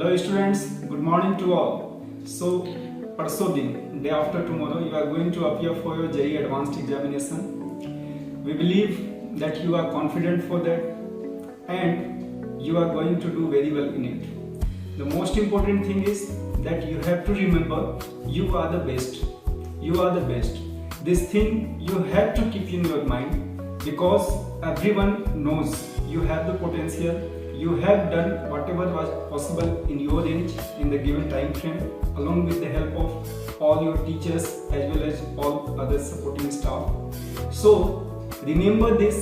Hello students, good morning to all. So, परसों दिन, day after tomorrow, you are going to appear for your JEE Advanced examination. We believe that you are confident for that and you are going to do very well in it. The most important thing is that you have to remember you are the best. You are the best. This thing you have to keep in your mind because everyone knows you have the potential. You have done whatever was possible in your range in the given time frame along with the help of all your teachers as well as all other supporting staff. So remember this,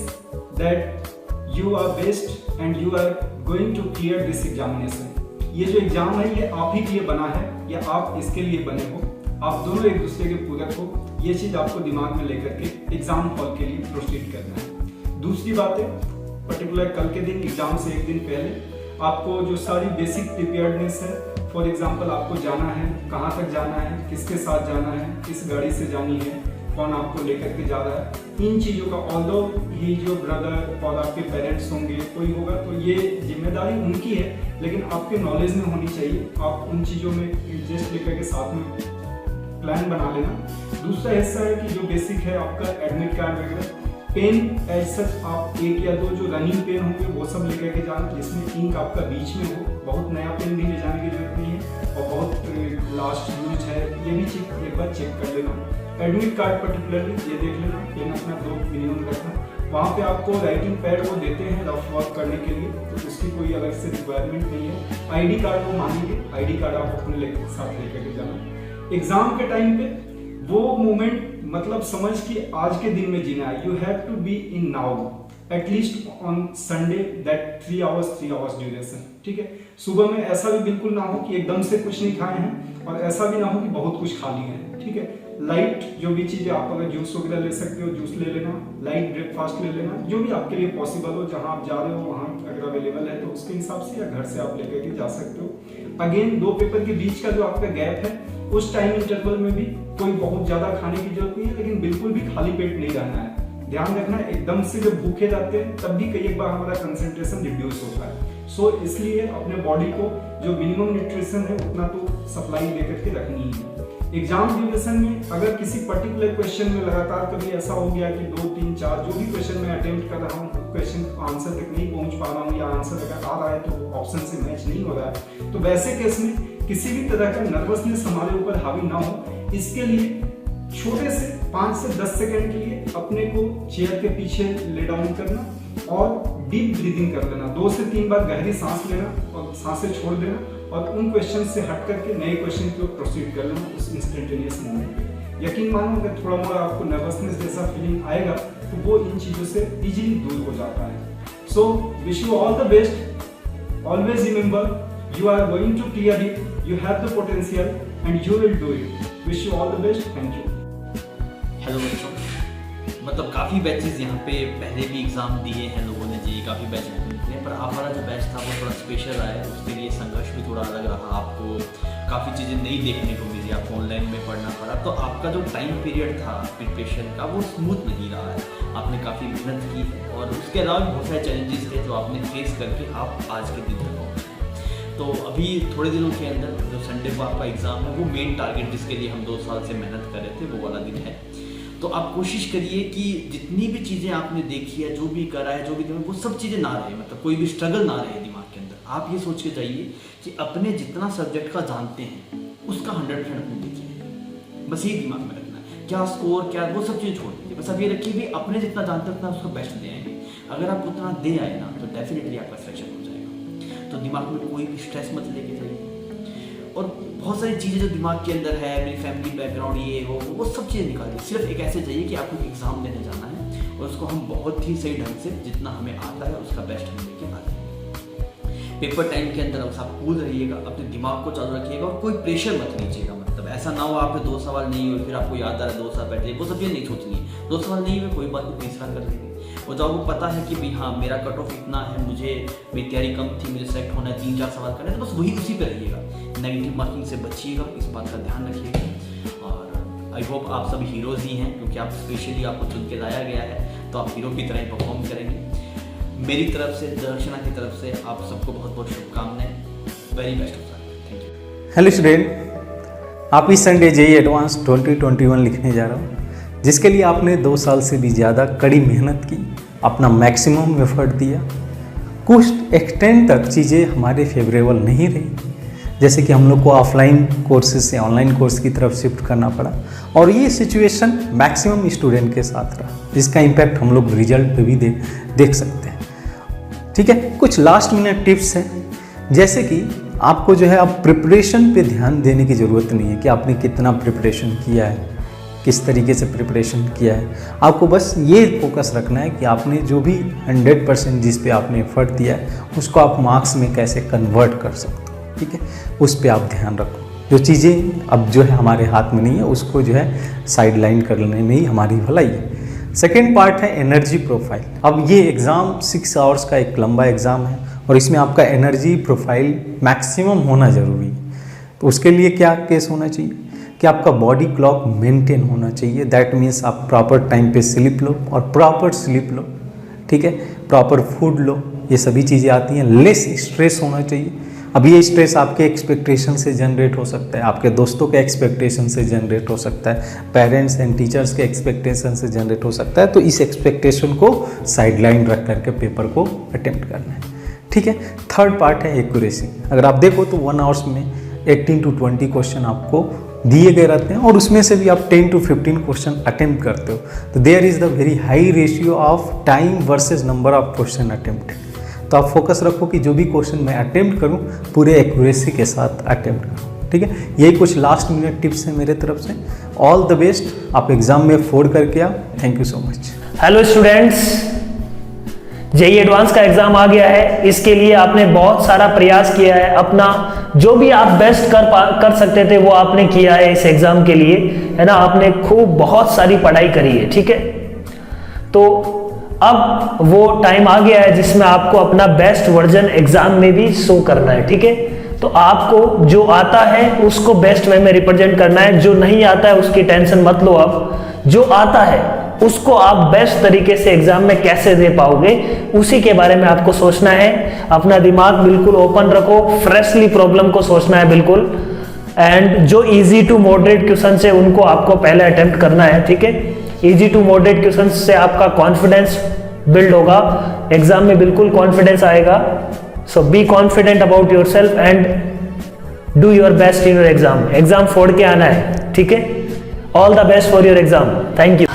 that you are best and you are going to clear this examination. ये जो exam है ये आप ही के लिए बना है या आप इसके लिए बने हो, आप दोनों एक दूसरे के पूरक हो, ये चीज आपको दिमाग में लेकर के एग्जाम हॉल के लिए प्रोसीड करना है। दूसरी बात है, पर्टिकुलर कल के दिन एग्जाम से एक दिन पहले आपको जो सारी बेसिक प्रिपेयर्डनेस है, फॉर एग्जांपल आपको जाना है, कहाँ तक जाना है, किसके साथ जाना है, किस गाड़ी से जानी है, कौन आपको लेकर के जा रहा है, इन चीज़ों का ऑल्दो ये जो ब्रदर और आपके पेरेंट्स होंगे कोई होगा तो ये जिम्मेदारी उनकी है, लेकिन आपके नॉलेज में होनी चाहिए। आप उन चीज़ों में इंटरेस्ट लेकर के साथ में प्लान बना लेना। दूसरा हिस्सा है कि जो बेसिक है आपका एडमिट कार्ड वगैरह, पेन एज सच आप एक या दो जो रनिंग पेन होंगे वो सब लेकर के जाना जिसमें इंक आपका बीच में हो। बहुत नया पेन भी ले जाने की जरूरत नहीं है और बहुत लास्ट यूज है ये भी एक बार चेक कर लेना। एडमिट कार्ड पर्टिकुलरली ये देख लेना, पेन अपना 2 मिनिमम रखना। वहाँ पे आपको राइटिंग पैड वो देते हैं रफ वर्क करने के लिए, तो उसकी कोई अलग से रिक्वायरमेंट नहीं है। आईडी कार्ड वो मांगेंगे, आईडी कार्ड आप अपने साथ लेकर के जाना। एग्जाम के टाइम पे वो मोमेंट मतलब समझ कि आज के दिन में जीना है। You have to be in now at least on Sunday that 3 hours duration. ठीक है, सुबह में ऐसा भी बिल्कुल ना हो कि एकदम से कुछ नहीं खाए हैं और ऐसा भी ना हो कि बहुत कुछ खा लिए हैं। ठीक है, लाइट जो भी चीजें आप अगर जूस वगैरह ले सकते हो जूस ले लेना, लाइट ब्रेकफास्ट ले लेना, जो भी आपके लिए पॉसिबल हो, जहां आप जा रहे हो वहां अगर अवेलेबल है तो उसके हिसाब से, या घर से आप लेकर के जा सकते हो। अगेन 2 पेपर के बीच का जो आपका गैप है उस टाइम इंटरवल में भी कोई बहुत ज्यादा खाने की जरूरत नहीं है, लेकिन बिल्कुल भी खाली पेट नहीं रहना है। ध्यान रखना एकदम से जब भूखे जाते हैं तब भी कई एक बार हमारा कंसंट्रेशन रिड्यूस होता है। सो इसलिए अपने बॉडी को जो मिनिमम न्यूट्रिशन है उतना तो सप्लाई लेकर के रखनी है। एग्जाम ड्यूरेशन में अगर किसी पर्टिकुलर क्वेश्चन में लगातार कभी ऐसा हो गया कि 2, 3, 4 जो भी क्वेश्चन मैं अटेम्प्ट कर रहा हूँ क्वेश्चन आंसर तक नहीं पहुंच पा रहा हूँ या आंसर अगर आ रहा है तो ऑप्शन से मैच नहीं हो रहा है, तो वैसे केस में किसी भी तरह का नर्वसनेस हमारे ऊपर हावी ना हो, इसके लिए छोटे से 5 से 10 सेकंड के लिए अपने को चेयर के पीछे ले डाउन करना और डीप ब्रीदिंग कर लेना। 2 से 3 बार गहरी सांस लेना और सांसें छोड़ देना और उन क्वेश्चन से हट करके नए क्वेश्चन की ओर प्रोसीड कर लेना उस इंस्टेंटेनियस मोमेंट में। यकीन मानो अगर थोड़ा मोड़ा आपको नर्वसनेस जैसा फीलिंग आएगा तो वो इन चीजों से इजीली दूर हो जाता है। So wish you all the best. Always remember you are going to clear it, you have the potential and you will do it. Wish you all the best. Thank you. Hello बच्चों, मतलब काफ़ी batches यहाँ पे पहले भी exam दिए हैं लोगों ने जी, काफ़ी बैच निकले, पर आप वाला जो बैच था वो थोड़ा स्पेशल रहा है। उसके लिए संघर्ष भी थोड़ा अलग रहा, आपको काफ़ी चीज़ें नई देखने को मिली, आपको ऑनलाइन में पढ़ना पड़ा, तो आपका जो टाइम पीरियड था प्रिपरेशन का वो स्मूथ नहीं रहा है। आपने काफ़ी मेहनत की है और उसके अलावा बहुत सारे चैलेंजेस थे जो आपने फेस करके आप आज के दिन तक पहुँचे। तो अभी थोड़े दिनों के अंदर जो संडे को आपका एग्ज़ाम है वो मेन टारगेट जिसके लिए हम 2 साल से मेहनत कर रहे थे वो वाला दिन है। तो आप कोशिश करिए कि जितनी भी चीज़ें आपने देखी है, जो भी करा है, जो भी वो सब चीज़ें ना रहे, मतलब कोई भी स्ट्रगल ना रहे दिमाग के अंदर। आप ये सोच के जाइए कि अपने जितना सब्जेक्ट का जानते हैं उसका 100% अपने देखिए, बस ये दिमाग में रखना है। क्या स्कोर क्या वो सब चीज़ें छोड़ दीजिए, बस आप ये रखिए भी अपने जितना जानते हैं उतना उसका बेस्ट दे आएंगे। अगर आप उतना दे आए ना तो डेफिनेटली आपका सिलेक्शन हो जाएगा। तो दिमाग में कोई भी स्ट्रेस मत लेके जाइए और बहुत सारी चीज़ें जो दिमाग के अंदर है, मेरी फैमिली बैकग्राउंड ये वो सब चीज़ें निकालिए। सिर्फ एक ऐसे जाइए कि आपको एग्ज़ाम देने जाना है और उसको हम बहुत ही सही ढंग से जितना हमें आता है उसका बेस्ट हम लेके आ जाएंगे। पेपर टाइम के अंदर आप कूल रहिएगा, अपने दिमाग को चालू रखिएगा और कोई प्रेशर मत लीजिएगा। मतलब ऐसा ना हो आप 2 सवाल नहीं हुए फिर आपको याद आ रहा है 2 साल बैठे, वो सब ये नहीं सोचनी है। 2 सवाल नहीं हुए कोई बात नहीं, 3 साल कर लेंगे। और जब आपको पता है कि भाई हाँ मेरा कट ऑफ इतना है, मुझे मेरी तैयारी कम थी, मुझे सेलेक्ट होना है, 3-4 सवाल करने तो बस वही उसी पे रहिएगा। नेगेटिव मार्किंग से बचिएगा, इस बात का ध्यान रखिएगा। और आई होप आप सब हीरोज़ ही हैं क्योंकि आप स्पेशली आपको चुन के लाया गया है, तो आप हीरो की तरह ही परफॉर्म करेंगे। मेरी तरफ से, दर्शना की तरफ से आप सबको बहुत बहुत शुभकामनाएं। Very best of luck. Thank you. Hello student, आप इस संडे जेईई एडवांस 2021 लिखने जा रहा हूँ, जिसके लिए आपने 2 साल से भी ज़्यादा कड़ी मेहनत की, अपना मैक्सिमम एफर्ट दिया। कुछ एक्सटेंड तक चीज़ें हमारे फेवरेबल नहीं रही, जैसे कि हम लोग को ऑफलाइन कोर्सेज से ऑनलाइन कोर्स की तरफ शिफ्ट करना पड़ा, और ये सिचुएशन मैक्सिमम स्टूडेंट के साथ रहा, जिसका इम्पैक्ट हम लोग रिजल्ट पे भी देख सकते हैं। ठीक है, कुछ लास्ट मिनट टिप्स हैं, जैसे कि आपको जो है अब प्रिपरेशन पे ध्यान देने की ज़रूरत नहीं है कि आपने कितना प्रिपरेशन किया है, किस तरीके से प्रिपरेशन किया है। आपको बस ये फोकस रखना है कि आपने जो भी 100% जिस पे आपने एफर्ट दिया है उसको आप मार्क्स में कैसे कन्वर्ट कर सकते हो। ठीक है, उस पर आप ध्यान रखो। जो चीज़ें अब जो है हमारे हाथ में नहीं है उसको जो है साइड लाइन करने में ही हमारी भलाई है। सेकेंड पार्ट है एनर्जी प्रोफाइल। अब ये एग्ज़ाम 6 आवर्स का एक लंबा एग्ज़ाम है और इसमें आपका एनर्जी प्रोफाइल मैक्सिमम होना ज़रूरी है। तो उसके लिए क्या केस होना चाहिए कि आपका बॉडी क्लॉक मेंटेन होना चाहिए। दैट मीन्स आप प्रॉपर टाइम पे स्लीप लो और प्रॉपर स्लीप लो। ठीक है, प्रॉपर फूड लो, ये सभी चीज़ें आती हैं। लेस स्ट्रेस होना चाहिए। अब ये स्ट्रेस आपके एक्सपेक्टेशन से जनरेट हो सकता है, आपके दोस्तों के एक्सपेक्टेशन से जनरेट हो सकता है, पेरेंट्स एंड टीचर्स के एक्सपेक्टेशन से जनरेट हो सकता है। तो इस एक्सपेक्टेशन को साइडलाइन रख करके पेपर को अटेम्प्ट करना है। ठीक है, थर्ड पार्ट है एक्यूरेसी। अगर आप देखो तो 1 आवर्स में 18 to 20 क्वेश्चन आपको दिए गए रहते हैं और उसमें से भी आप 10 to 15 क्वेश्चन अटेम्प्ट करते हो। तो there is the very high ratio of time versus number of question attempt. तो आप फोकस रखो कि जो भी क्वेश्चन मैं अटेम्प्ट करूं पूरे एक्यूरेसी के साथ अटेम्प्ट करूं। ठीक है, यही कुछ लास्ट मिनट टिप्स हैं मेरे तरफ से। ऑल द बेस्ट, आप एग्जाम में फोड़ करके आओ। Thank you so much. Hello students, JEE advance का एग्जाम आ गया है। इसके लिए आपने बहुत सारा प्रयास किया है, अपना जो भी आप बेस्ट कर सकते थे वो आपने किया है इस एग्जाम के लिए, है ना। आपने खूब बहुत सारी पढ़ाई करी है। ठीक है, तो अब वो टाइम आ गया है जिसमें आपको अपना बेस्ट वर्जन एग्जाम में भी शो करना है। ठीक है, तो आपको जो आता है उसको बेस्ट वे में रिप्रेजेंट करना है। जो नहीं आता है उसकी टेंशन मत लो। अब जो आता है उसको आप बेस्ट तरीके से एग्जाम में कैसे दे पाओगे उसी के बारे में आपको सोचना है। अपना दिमाग बिल्कुल ओपन रखो, फ्रेशली प्रॉब्लम को सोचना है बिल्कुल। एंड जो इजी टू मॉडरेट क्वेश्चन है उनको आपको पहले अटेम्प्ट करना है। ठीक है, इजी टू मॉडरेट क्वेश्चन से आपका कॉन्फिडेंस बिल्ड होगा, एग्जाम में बिल्कुल कॉन्फिडेंस आएगा। So be confident about yourself and do your best in your exam. Exam फोड़ के आना है। ठीक है, all the best for your exam. Thank you.